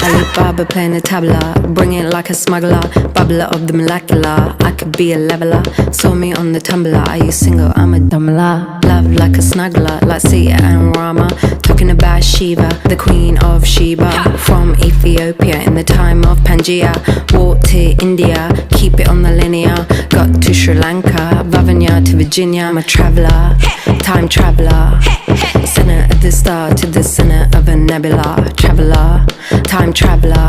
Alibaba playing the tabla, bring it like a smuggler, bubbler of the molecular. I could be a leveler, saw me on the tumbler. Are you single? I'm a dumbler. Love like a snuggler, like Sita and Rama. Talking about Shiva, the queen of Sheba. From Ethiopia in the time of Pangaea. Walked to India, keep it on the linear. Got to Sri Lanka, Vavanya to Virginia. I'm a traveller, time traveller. Center of the star to the center of a nebula. Traveller, time traveller.